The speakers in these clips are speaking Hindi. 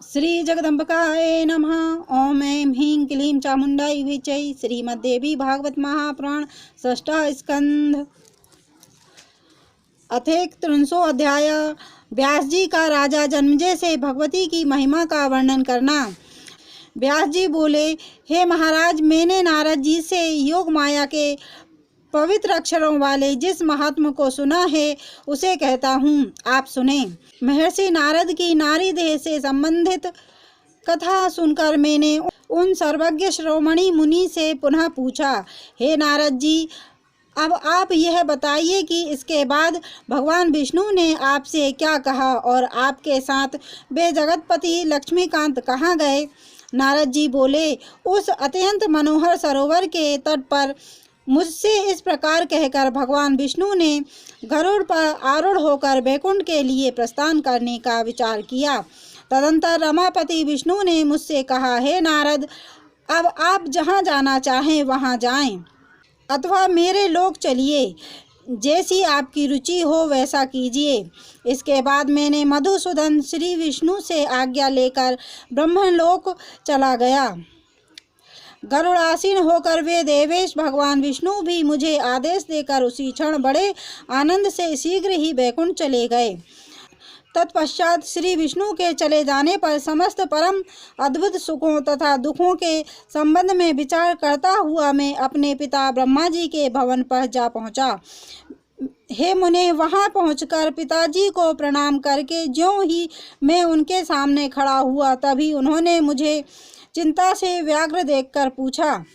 श्री जगदम्बिकाय नमः। ओम ऐं ह्रीं क्लीं चामुण्डायै विचै। श्रीमद्देवी भागवत महापुराण षष्ठः स्कंध अथेक-त्रिंशो अध्याय। व्यास जी का राजा जन्मेजय से भगवती की महिमा का वर्णन करना। व्यास जी बोले, हे महाराज, मैंने नारद जी से योग माया के पवित्र अक्षरों वाले जिस महात्मा को सुना है उसे कहता हूँ, आप सुने। महर्षि नारद की नारी देह से संबंधित कथा सुनकर मैंने उन सर्वज्ञ शिरोमणि मुनि से पुनः पूछा, हे नारद जी, अब आप यह बताइए कि इसके बाद भगवान विष्णु ने आपसे क्या कहा और आपके साथ वे जगतपति लक्ष्मीकांत कहाँ गए। नारद जी बोले, उस अत्यंत मनोहर सरोवर के तट पर मुझसे इस प्रकार कहकर भगवान विष्णु ने गरुड़ पर आरूढ़ होकर वैकुंठ के लिए प्रस्थान करने का विचार किया। तदंतर रमापति विष्णु ने मुझसे कहा, हे नारद, अब आप जहाँ जाना चाहें वहाँ जाएं, अथवा मेरे लोक चलिए, जैसी आपकी रुचि हो वैसा कीजिए। इसके बाद मैंने मधुसूदन श्री विष्णु से आज्ञा लेकर ब्रह्मलोक चला गया। गरुड़ासीन होकर वे देवेश भगवान विष्णु भी मुझे आदेश देकर उसी क्षण बड़े आनंद से शीघ्र ही वैकुंठ चले गए। तत्पश्चात श्री विष्णु के चले जाने पर समस्त परम अद्भुत सुखों तथा दुखों के संबंध में विचार करता हुआ मैं अपने पिता ब्रह्मा जी के भवन पर जा पहुंचा। हे मुने, वहां पहुंचकर पिताजी को प्रणाम करके ज्यों ही मैं उनके सामने खड़ा हुआ, तभी उन्होंने मुझे चिंता से व्याग्र देखकर पूछा।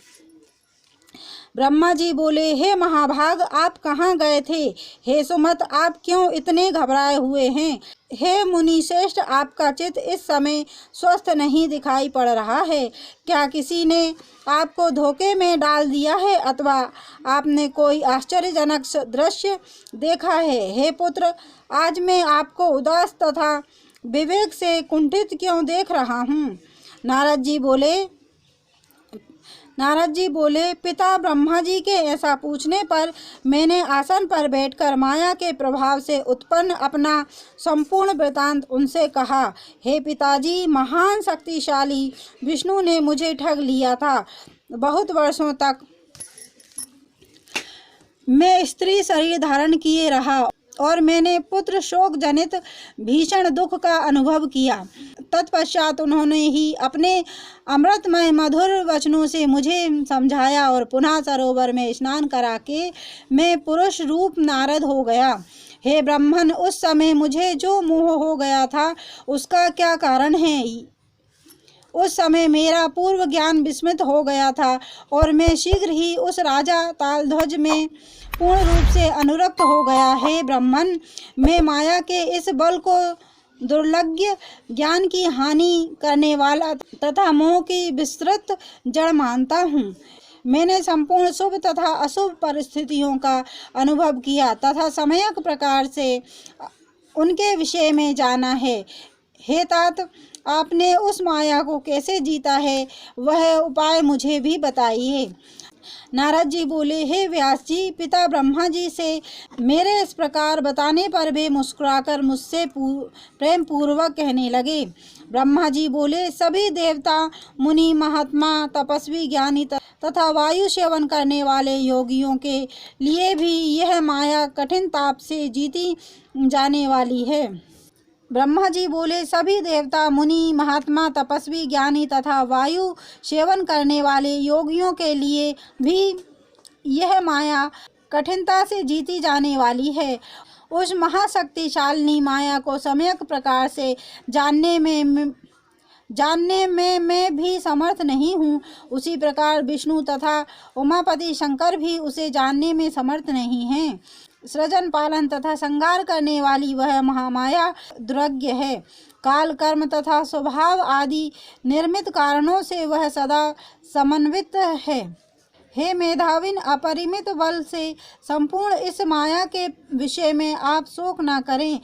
ब्रह्मा जी बोले, हे महाभाग, आप कहाँ गए थे? हे सुमत, आप क्यों इतने घबराए हुए हैं? हे मुनि श्रेष्ठ, आपका चित्त इस समय स्वस्थ नहीं दिखाई पड़ रहा है। क्या किसी ने आपको धोखे में डाल दिया है अथवा आपने कोई आश्चर्यजनक दृश्य देखा है? हे पुत्र, आज मैं आपको उदास तथा विवेक से कुंठित क्यों देख रहा हूँ? नारद जी बोले, पिता ब्रह्मा जी के ऐसा पूछने पर मैंने आसन पर बैठकर माया के प्रभाव से उत्पन्न अपना संपूर्ण वृतांत उनसे कहा। हे पिताजी, महान शक्तिशाली विष्णु ने मुझे ठग लिया था। बहुत वर्षों तक मैं स्त्री शरीर धारण किए रहा और मैंने पुत्र शोक जनित भीषण दुख का अनुभव किया। तत्पश्चात उन्होंने ही अपने अमृतमय मधुर वचनों से मुझे समझाया और पुनः सरोवर में स्नान करा के मैं पुरुष रूप नारद हो गया। हे ब्राह्मण, उस समय मुझे जो मोह हो गया था उसका क्या कारण है? उस समय मेरा पूर्व ज्ञान विस्मृत हो गया था और मैं शीघ्र ही उस राजा तालध्वज में पूर्ण रूप से अनुरक्त हो गया। हे ब्राह्मण, मैं माया के इस बल को दुर्लभ ज्ञान की हानि करने वाला तथा मोह की विस्तृत जड़ मानता हूँ। मैंने संपूर्ण शुभ तथा अशुभ परिस्थितियों का अनुभव किया तथा सम्यक प्रकार से उनके विषय में जाना है। हे तात, आपने उस माया को कैसे जीता है, वह उपाय मुझे भी बताइए। नारद जी बोले, हे व्यास जी, पिता ब्रह्मा जी से मेरे इस प्रकार बताने पर वे मुस्कुराकर मुझसे प्रेम पूर्वक कहने लगे। ब्रह्मा जी बोले, सभी देवता, मुनि, महात्मा, तपस्वी, ज्ञानी तथा वायु सेवन करने वाले योगियों के लिए भी यह माया कठिन ताप से जीती जाने वाली है। ब्रह्मा जी बोले, सभी देवता, मुनि, महात्मा, तपस्वी, ज्ञानी तथा वायु सेवन करने वाले योगियों के लिए भी यह माया कठिनता से जीती जाने वाली है। उस महाशक्तिशालिनी माया को सम्यक प्रकार से जानने में मैं भी समर्थ नहीं हूँ, उसी प्रकार विष्णु तथा उमापति शंकर भी उसे जानने में समर्थ नहीं हैं। सृजन, पालन तथा संहार करने वाली वह महामाया दुर्ज्ञ है। काल, कर्म तथा स्वभाव आदि निर्मित कारणों से वह सदा समन्वित है। हे मेधाविन, अपरिमित बल से संपूर्ण इस माया के विषय में आप शोक न करें।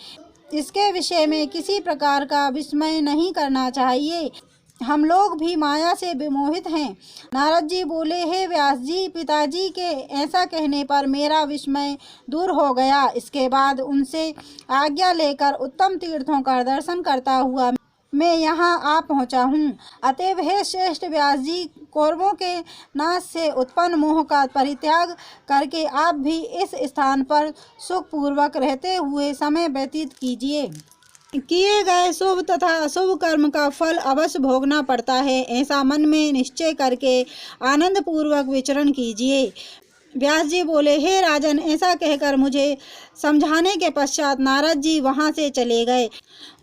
इसके विषय में किसी प्रकार का विस्मय नहीं करना चाहिए। हम लोग भी माया से विमोहित हैं। नारद जी बोले, हे व्यास जी, पिताजी के ऐसा कहने पर मेरा विस्मय दूर हो गया। इसके बाद उनसे आज्ञा लेकर उत्तम तीर्थों का दर्शन करता हुआ मैं यहाँ आ पहुँचा हूँ। अतएव हे श्रेष्ठ व्यास जी, कौरवों के नाश से उत्पन्न मोह का परित्याग करके आप भी इस स्थान पर सुखपूर्वक रहते हुए समय व्यतीत कीजिए। किए गए शुभ तथा अशुभ कर्म का फल अवश्य भोगना पड़ता है, ऐसा मन में निश्चय करके आनंद पूर्वक विचरण कीजिए। व्यास जी बोले, हे राजन, ऐसा कहकर मुझे समझाने के पश्चात नारद जी वहाँ से चले गए।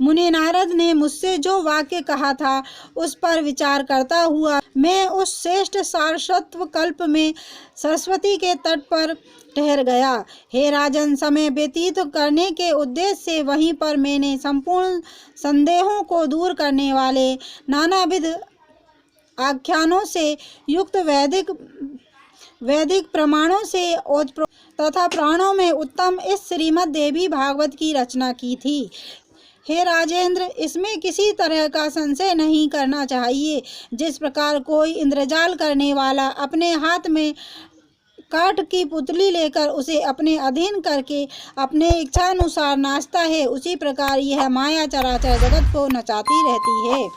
मुनि नारद ने मुझसे जो वाक्य कहा था उस पर विचार करता हुआ मैं उस श्रेष्ठ सारस्वत कल्प में सरस्वती के तट पर ठहर गया। हे राजन, समय व्यतीत करने के उद्देश्य से वहीं पर मैंने संपूर्ण संदेहों को दूर करने वाले नानाविध आख्यानों से युक्त वैदिक प्रमाणों से तथा प्राणों में उत्तम इस श्रीमद् देवी भागवत की रचना की थी। हे राजेंद्र, इसमें किसी तरह का संशय नहीं करना चाहिए। जिस प्रकार कोई इंद्रजाल करने वाला अपने हाथ में काठ की पुतली लेकर उसे अपने अधीन करके अपने इच्छानुसार नाचता है, उसी प्रकार यह माया चराचर जगत को नचाती रहती है।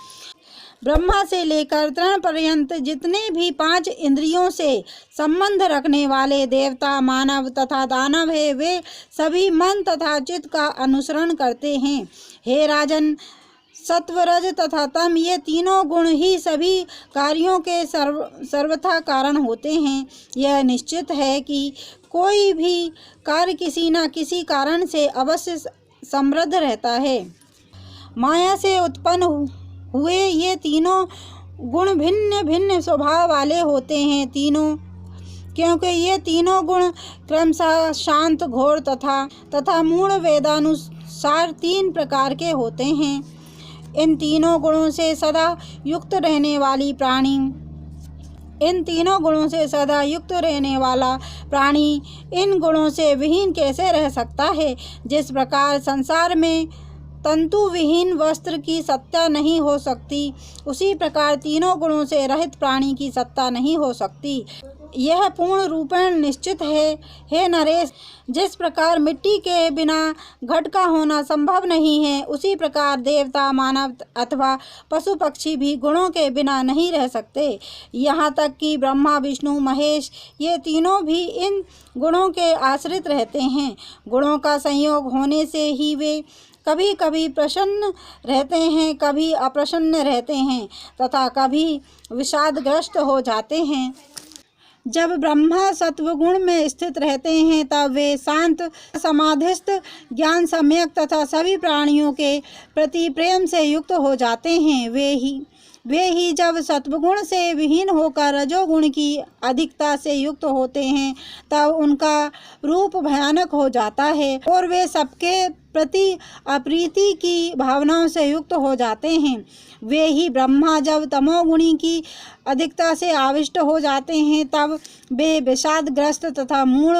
ब्रह्मा से लेकर तृण पर्यंत जितने भी 5 इंद्रियों से संबंध रखने वाले देवता, मानव तथा दानव है, वे सभी मन तथा चित्त का अनुसरण करते हैं। हे राजन, सत्वरज तथा तम, ये तीनों गुण ही सभी कार्यों के सर्वथा कारण होते हैं। यह निश्चित है कि कोई भी कार्य किसी न किसी कारण से अवश्य समृद्ध रहता है। माया से उत्पन्न हुए ये तीनों गुण भिन्न भिन्न स्वभाव वाले होते हैं। क्योंकि ये तीनों गुण क्रमशः शांत, घोर तथा मूढ़ वेदानुसार 3 प्रकार के होते हैं। इन तीनों गुणों से सदा युक्त रहने वाला प्राणी इन गुणों से विहीन कैसे रह सकता है। जिस प्रकार संसार में तंतु विहीन वस्त्र की सत्ता नहीं हो सकती, उसी प्रकार तीनों गुणों से रहित प्राणी की सत्ता नहीं हो सकती। यह पूर्ण रूपेण निश्चित है। हे नरेश, जिस प्रकार मिट्टी के बिना घट का होना संभव नहीं है, उसी प्रकार देवता, मानव अथवा पशु पक्षी भी गुणों के बिना नहीं रह सकते। यहाँ तक कि ब्रह्मा, विष्णु, महेश ये तीनों भी इन गुणों के आश्रित रहते हैं। गुणों का संयोग होने से ही वे कभी कभी प्रसन्न रहते हैं, कभी अप्रसन्न रहते हैं तथा कभी विषादग्रस्त हो जाते हैं। जब ब्रह्मा सत्वगुण में स्थित रहते हैं तब वे शांत, समाधिस्थ, ज्ञान सम्यक तथा सभी प्राणियों के प्रति प्रेम से युक्त हो जाते हैं। वे ही जब सत्वगुण से विहीन होकर रजोगुण की अधिकता से युक्त होते हैं तब उनका रूप भयानक हो जाता है और वे सबके प्रति अप्रीति की भावनाओं से युक्त हो जाते हैं। वे ही ब्रह्मा जब तमोगुणी की अधिकता से आविष्ट हो जाते हैं तब वे विषादग्रस्त तथा मूढ़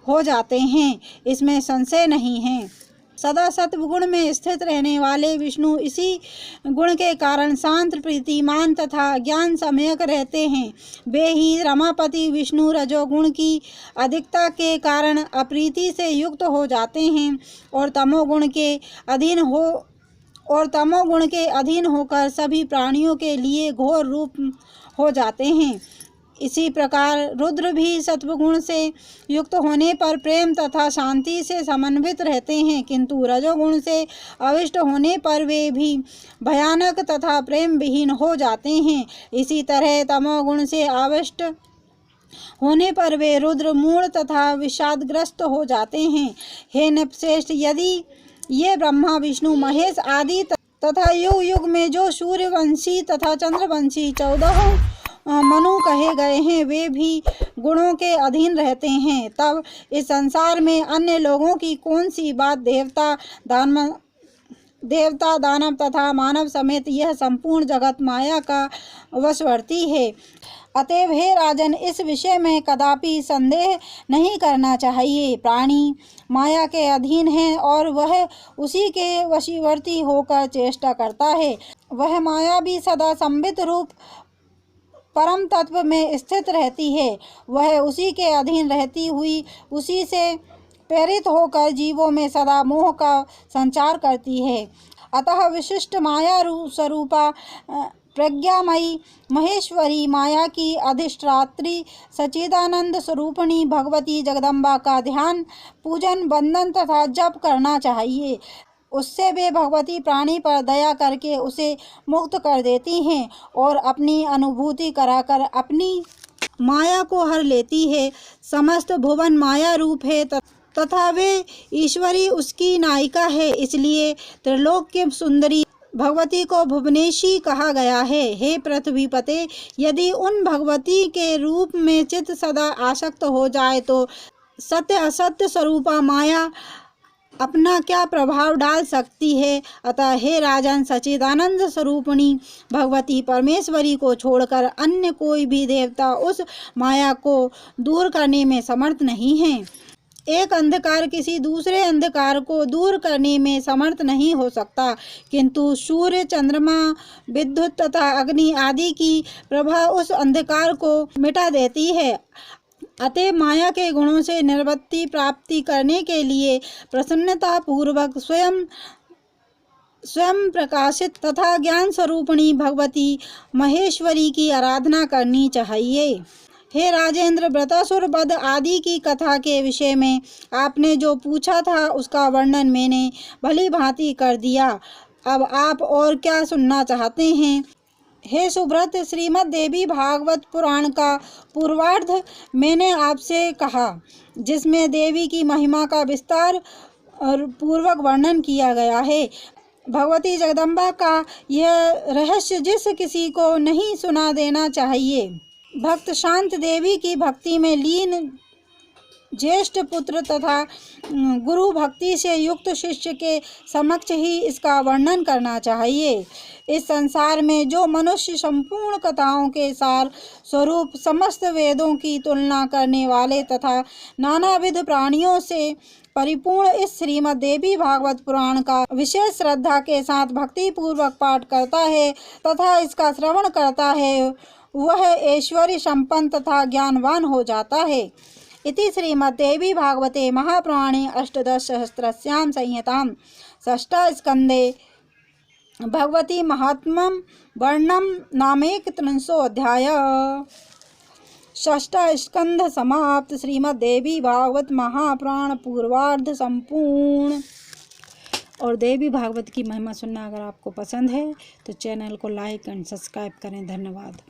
हो जाते हैं, इसमें संशय नहीं है। सदा सत्वगुण में स्थित रहने वाले विष्णु इसी गुण के कारण शांत, प्रीतिमान तथा ज्ञान सम्यक रहते हैं। वे ही रमापति विष्णु रजोगुण की अधिकता के कारण अप्रीति से युक्त हो जाते हैं और तमोगुण के अधीन होकर सभी प्राणियों के लिए घोर रूप हो जाते हैं। इसी प्रकार रुद्र भी सत्वगुण से युक्त होने पर प्रेम तथा शांति से समन्वित रहते हैं, किंतु रजोगुण से अविष्ट होने पर वे भी भयानक तथा प्रेम विहीन हो जाते हैं। इसी तरह तमोगुण से अविष्ट होने पर वे रुद्र, मूढ़ तथा विषादग्रस्त हो जाते हैं। हे नृपश्रेष्ठ, यदि ये ब्रह्मा, विष्णु, महेश आदि तथा युग युग में जो सूर्यवंशी तथा चंद्रवंशी 14 मनु कहे गए हैं, वे भी गुणों के अधीन रहते हैं, तब इस संसार में अन्य लोगों की कौन सी बात देवता, दानव तथा मानव समेत यह संपूर्ण जगत माया का वशवर्ती है। अतएव हे राजन, इस विषय में कदापि संदेह नहीं करना चाहिए। प्राणी माया के अधीन है और वह उसी के वशीवर्ती होकर चेष्टा करता है। वह माया भी सदा संबित रूप परम तत्व में स्थित रहती है। वह उसी के अधीन रहती हुई उसी से प्रेरित होकर जीवों में सदा मोह का संचार करती है। अतः विशिष्ट माया स्वरूपा प्रज्ञामयी महेश्वरी माया की अधिष्ठात्री सच्चिदानंद स्वरूपिणी भगवती जगदम्बा का ध्यान, पूजन, वंदन तथा जप करना चाहिए। उससे वे भगवती प्राणी पर दया करके उसे मुक्त कर देती हैं और अपनी अनुभूति कराकर अपनी माया को हर लेती है। समस्त भुवन माया रूप है तथा वे ईश्वरी उसकी नायिका है, इसलिए त्रिलोक की सुंदरी भगवती को भुवनेशी कहा गया है। हे पृथ्वीपते, यदि उन भगवती के रूप में चित्त सदा आसक्त हो जाए तो सत्य असत्य स्वरूपा माया अपना क्या प्रभाव डाल सकती है। अतः हे राजन, सच्चिदानंद स्वरूपिणी भगवती परमेश्वरी को छोड़कर अन्य कोई भी देवता उस माया को दूर करने में समर्थ नहीं है। एक अंधकार किसी दूसरे अंधकार को दूर करने में समर्थ नहीं हो सकता, किंतु सूर्य, चंद्रमा, विद्युत तथा अग्नि आदि की प्रभा उस अंधकार को मिटा देती है। अतः माया के गुणों से निर्वृत्ति प्राप्ति करने के लिए प्रसन्नता पूर्वक स्वयं प्रकाशित तथा ज्ञान स्वरूपिणी भगवती महेश्वरी की आराधना करनी चाहिए। हे राजेंद्र, वृत्रासुर वध आदि की कथा के विषय में आपने जो पूछा था उसका वर्णन मैंने भली भांति कर दिया। अब आप और क्या सुनना चाहते हैं? हे सुब्रत, श्रीमद् देवी भागवत पुराण का पूर्वार्ध मैंने आपसे कहा, जिसमें देवी की महिमा का विस्तार और पूर्वक वर्णन किया गया है। भगवती जगदम्बा का यह रहस्य जिस किसी को नहीं सुना देना चाहिए। भक्त शांत देवी की भक्ति में लीन ज्येष्ठ पुत्र तथा गुरु भक्ति से युक्त शिष्य के समक्ष ही इसका वर्णन करना चाहिए। इस संसार में जो मनुष्य संपूर्ण कथाओं के सार स्वरूप समस्त वेदों की तुलना करने वाले तथा नानाविध प्राणियों से परिपूर्ण इस श्रीमद् देवी भागवत पुराण का विशेष श्रद्धा के साथ भक्ति पूर्वक पाठ करता है तथा इसका श्रवण करता है, वह ऐश्वर्य संपन्न तथा ज्ञानवान हो जाता है। इति श्रीमद्देवी भागवते महापुराणे अष्टादशसहस्रस्यां संहितां षष्ठस्कन्धे भगवती महात्म्यं वर्णनं नामैकत्रिंशोऽध्याय। षष्ठ स्कंध समाप्त। श्रीमद्देवी भागवत महापुराण पूर्वार्ध संपूर्ण। और देवी भागवत की महिमा सुनना अगर आपको पसंद है तो चैनल को लाइक एंड सब्सक्राइब करें। धन्यवाद।